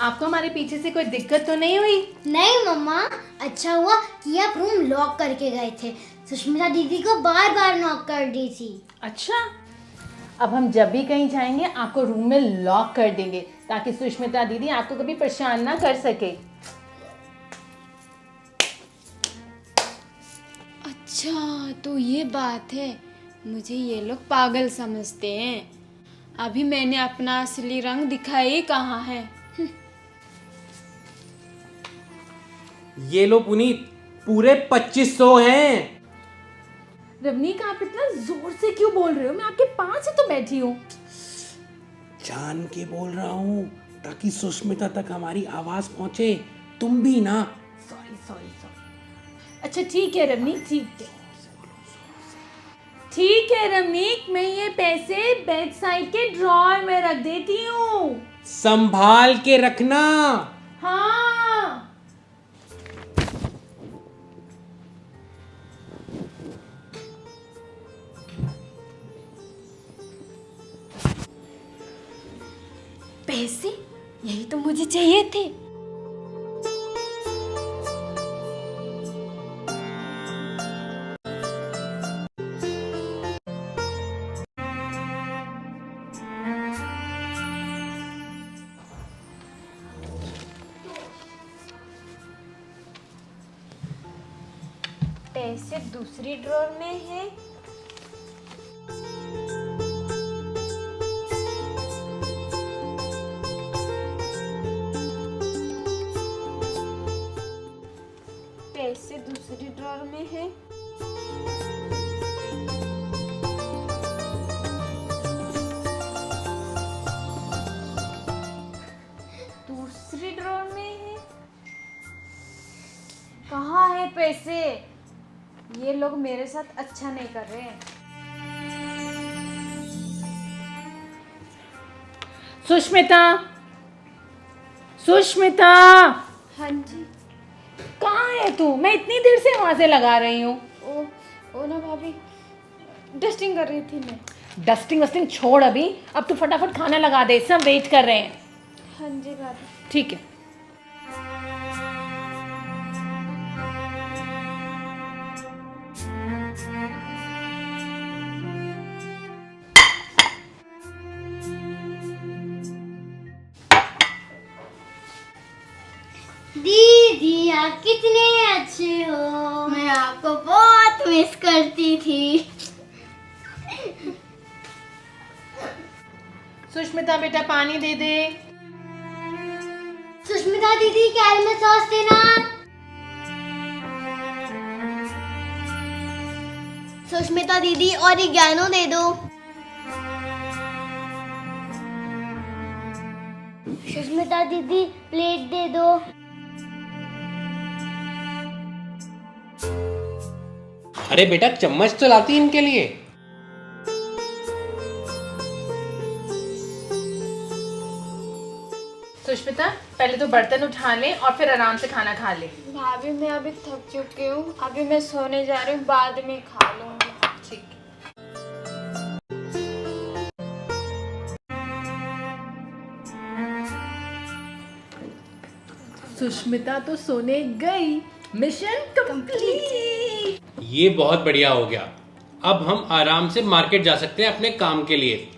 आपको हमारे पीछे से कोई दिक्कत तो नहीं हुई? नहीं मम्मा, अच्छा हुआ कि आप रूम लॉक करके गए थे। सुष्मिता दीदी को बार बार नॉक कर दी थी। अच्छा, अब हम जब भी कहीं जाएंगे आपको रूम में लॉक कर देंगे ताकि सुष्मिता दीदी आपको कभी परेशान ना कर सके। अच्छा, तो ये बात है। मुझे ये लोग पागल समझते हैं। अभी मैंने अपना असली रंग दिखाई कहाँ है। ये लो पुनीत, पूरे 2500 हैं। रवनीक, आप इतना जोर से क्यों बोल रहे हो? मैं आपके पास ही तो बैठी हूँ। जान के बोल रहा हूँ ताकि सुष्मिता तक हमारी आवाज पहुंचे। तुम भी ना। Sorry sorry sorry. अच्छा ठीक है रवनीक, ठीक है रवनीक, मैं ये पैसे बेड साइड के ड्रॉअर में रख देती हूँ। संभाल के रखना। हाँ। पैसे, यही तो मुझे चाहिए थे। पैसे दूसरी ड्रॉर में है। पैसे दूसरी ड्रॉर में है। दूसरी ड्रॉर में है। कहाँ है पैसे? ये लोग मेरे साथ अच्छा नहीं कर रहे हैं। सुष्मिता, सुष्मिता, हाँ जी। कहाँ है तू? मैं इतनी देर से आवाजें लगा रही हूँ। ओ ना भाभी, डस्टिंग कर रही थी मैं। डस्टिंग वस्टिंग छोड़ अभी, अब तू फटाफट खाना लगा दे, सब वेट कर रहे हैं। हाँ जी भाभी। ठीक है। दीदी आप कितने अच्छे हो, मैं आपको बहुत मिस करती थी। सुष्मिता बेटा पानी दे दे। सुष्मिता दीदी कैल में सॉस देना। सुष्मिता दीदी ऑरिगैनो दे दो। सुष्मिता दीदी प्लेट दे दो। अरे बेटा, चम्मच तो लाती इनके लिए। सुष्मिता पहले तो बर्तन उठा ले और फिर आराम से खाना खा ले। भाभी मैं अभी थक चुकी हूँ, अभी मैं सोने जा रही हूँ, बाद में खा लूँगी। ठीक। सुष्मिता तो सोने गई। Mission complete. ये बहुत बढ़िया हो गया। अब हम आराम से मार्केट जा सकते हैं अपने काम के लिए।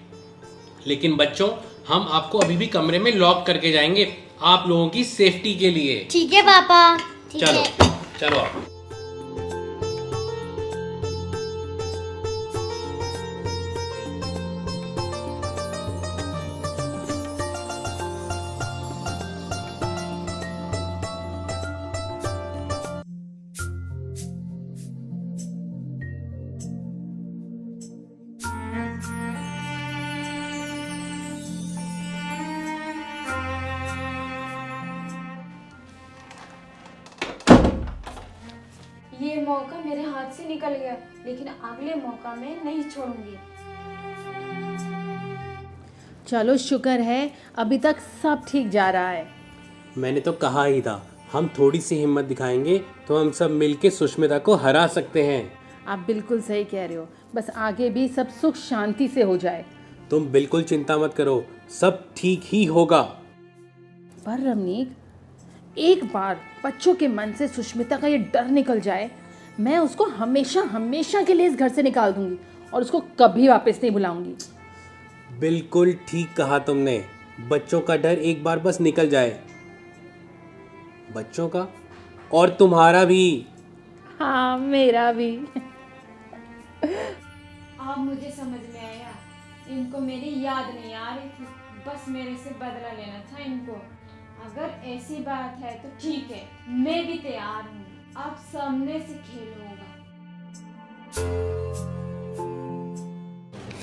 लेकिन बच्चों, हम आपको अभी भी कमरे में लॉक करके जाएंगे, आप लोगों की सेफ्टी के लिए। ठीक है पापा। ठीक चलो है। चलो आप। ये मौका मेरे हाथ से निकल गया, लेकिन अगले मौका में नहीं छोड़ूंगी। चलो शुक्र है अभी तक सब ठीक जा रहा है। मैंने तो कहा ही था, हम थोड़ी सी हिम्मत दिखाएंगे तो हम सब मिलके सुष्मिता को हरा सकते हैं। आप बिल्कुल सही कह रहे हो, बस आगे भी सब सुख शांति से हो जाए। तुम बिल्कुल चिंता मत करो, सब ठीक ही होगा। पर रमनीक एक बार बच्चों के मन से सुष्मिता का ये डर निकल जाए, मैं उसको हमेशा हमेशा के लिए इस घर से निकाल दूंगी और उसको कभी वापस नहीं बुलाऊंगी। बिल्कुल ठीक कहा तुमने। बच्चों का डर एक बार बस निकल जाए, बच्चों का और तुम्हारा भी। हाँ, मेरा भी। अब मुझे समझ में आया, इनको मेरी याद नहीं आ रही थी, बस मेरे से बदला लेना था इनको। अगर ऐसी बात है तो ठीक है, मैं भी तैयार हूँ। अब सामने से खेल होगा।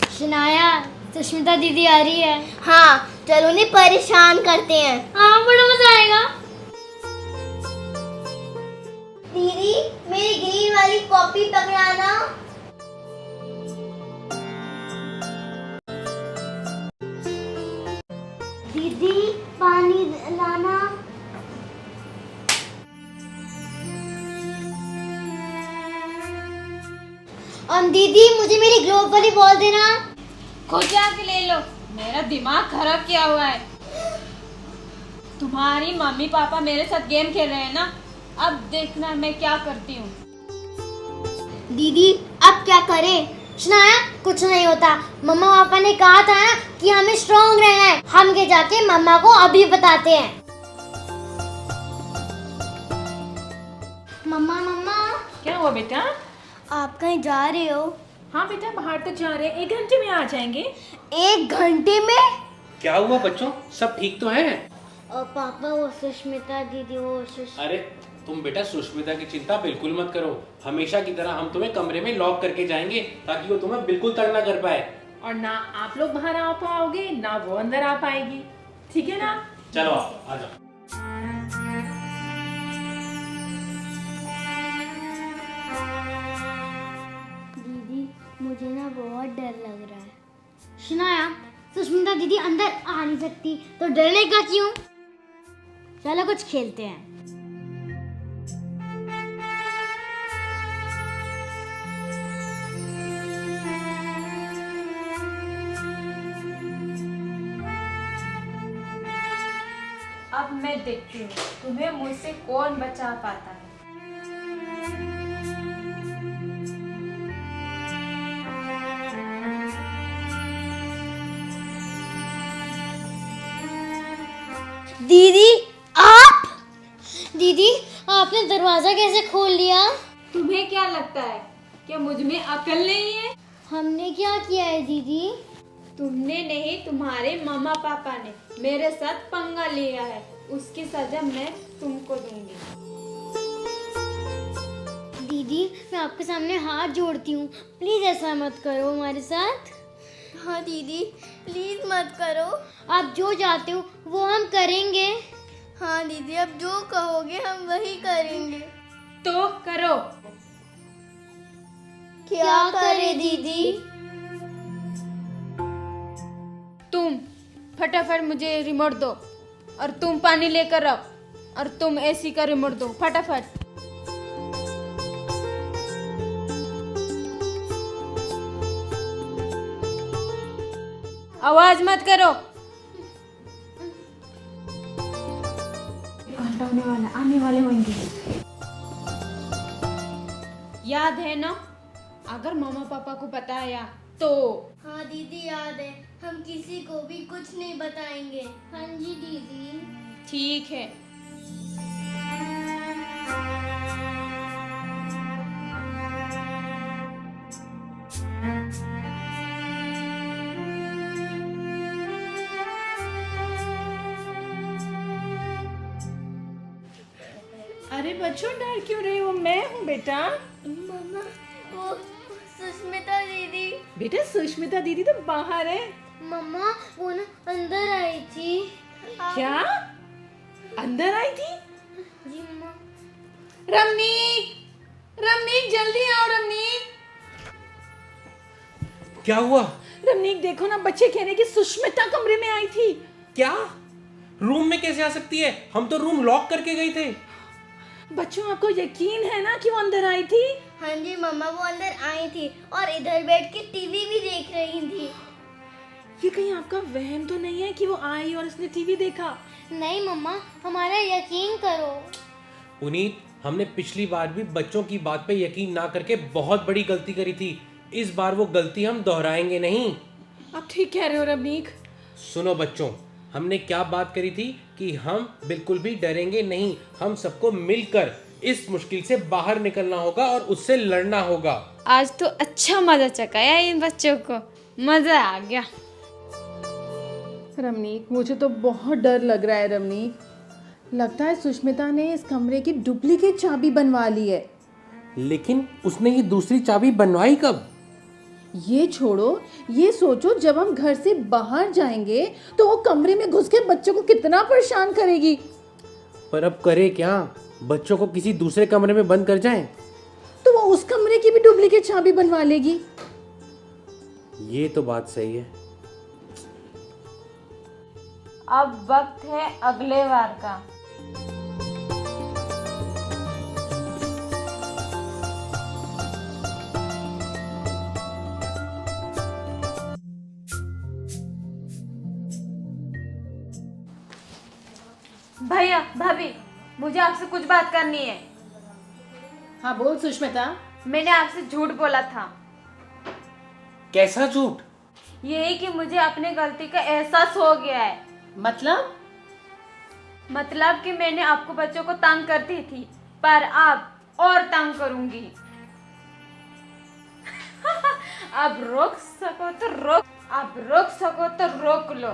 शनाया, सुष्मिता दीदी आ रही है। हाँ, चलो उन्हें परेशान करते हैं। हाँ, बड़ा मजा आएगा। दीदी, मेरी ग्रीन वाली कॉपी पकड़ाना। दीदी, पानी लाना। दीदी, मुझे मेरी ग्लोब वाली बॉल देना। खुद जाके ले लो, मेरा दिमाग खराब किया हुआ है। तुम्हारी मम्मी पापा मेरे साथ गेम खेल रहे हैं ना, अब देखना मैं क्या करती हूँ। दीदी, अब क्या करें? शनाया, कुछ नहीं होता। मम्मा पापा ने कहा था ना कि हमें स्ट्रॉन्ग रहना है। हम के जाके मम्मा को अभी बताते हैं। मम्मा मम्मा, क्या हुआ बेटा? आप कहीं जा रहे हो? हाँ बेटा, बाहर तो जा रहे हैं, 1 घंटे में आ जाएंगे। 1 घंटे में? क्या हुआ बच्चों, सब ठीक तो है? और पापा, वो सुष्मिता दीदी, अरे तुम बेटा सुष्मिता की चिंता बिल्कुल मत करो। हमेशा की तरह हम तुम्हें कमरे में लॉक करके जाएंगे ताकि वो तुम्हें बिल्कुल तंग ना कर पाए। और ना आप लोग बाहर आ पाओगे ना वो अंदर आ पाएगी, ठीक है ना? चलो आ जाओ। दीदी, मुझे ना बहुत डर लग रहा है। शनाया, सुष्मिता दीदी अंदर आ नहीं सकती तो डरने का क्यों? चलो कुछ खेलते हैं। अब मैं देखती हूँ तुम्हें मुझसे कौन बचा पाता है। दीदी, आप? दीदी, आपने दरवाजा कैसे खोल लिया? तुम्हें क्या लगता है क्या मुझ में अकल नहीं है? हमने क्या किया है दीदी? तुमने नहीं, तुम्हारे मामा पापा ने मेरे साथ पंगा लिया है, उसकी सजा मैं तुमको दूंगी। दीदी, मैं आपके सामने हाथ जोड़ती हूँ, प्लीज ऐसा मत करो हमारे साथ। हाँ दीदी, प्लीज मत करो। आप जो चाहते हो वो हम करेंगे। हाँ दीदी, आप जो कहोगे हम वही करेंगे। तो करो। क्या करे दीदी? तुम फटाफट मुझे रिमोट दो, और तुम पानी लेकर आओ, और तुम एसी का रिमोट दो फटाफट। आवाज मत करो। घंटा होने वाला, आने वाले होंगे। याद है ना, अगर मामा पापा को बताया तो? हाँ दीदी, याद है। हम किसी को भी कुछ नहीं बताएंगे। हाँ जी दीदी। ठीक है। अरे बच्चों, डर क्यों रहे हो? मैं हूँ बेटा। मम्मा, वो सुष्मिता दीदी। बेटा, सुष्मिता दीदी तो बाहर है। मम्मा, वो ना अंदर आई थी। क्या अंदर आई थी? जी मम्मा। रमनीक, रमनीक जल्दी आओ। रमनीक, क्या हुआ? रमनीक देखो ना, बच्चे कह रहे कि सुष्मिता कमरे में आई थी। क्या? रूम में कैसे आ सकती है? हम तो रूम लॉक करके गए थे। बच्चों, आपको यकीन है ना कि वो अंदर आई थी? हाँ जी मम्मा, वो अंदर आई थी और इधर बैठ के टीवी भी देख रही थी। ये कहीं आपका वहम तो नहीं है कि वो आई और उसने टीवी देखा? नहीं मम्मा, हमारा यकीन करो। पुनीत, हमने पिछली बार भी बच्चों की बात पे यकीन ना करके बहुत बड़ी गलती करी थी। इस बार वो गलती हम दोहराएंगे नहीं। आप ठीक कह रहे हो रवनीक। सुनो बच्चों, हमने क्या बात करी थी कि हम बिल्कुल भी डरेंगे नहीं। हम सबको मिलकर इस मुश्किल से बाहर निकलना होगा और उससे लड़ना होगा। आज तो अच्छा मजा चकाया इन बच्चों को, मजा आ गया। रवनीक, मुझे तो बहुत डर लग रहा है रवनीक। लगता है सुष्मिता ने इस कमरे की डुप्लीकेट चाबी बनवा ली है। लेकिन उसने ये दूसरी चाबी बनवाई कब? ये छोड़ो, ये सोचो जब हम घर से बाहर जाएंगे तो वो कमरे में घुस के बच्चों को कितना परेशान करेगी। पर अब करे क्या? बच्चों को किसी दूसरे कमरे में बंद कर जाएं? तो वो उस कमरे की भी डुप्लीकेट चाबी बनवा लेगी। ये तो बात सही है। अब वक्त है अगले वार का। भैया भाभी, मुझे आपसे कुछ बात करनी है। हाँ बोल सुष्मिता। मैंने आपसे झूठ बोला था। कैसा झूठ? यही कि मुझे अपनी गलती का एहसास हो गया है। मतलब कि मैंने आपको बच्चों को तंग करती थी, पर अब और तंग करूंगी। अब रोक सको तो रोक लो।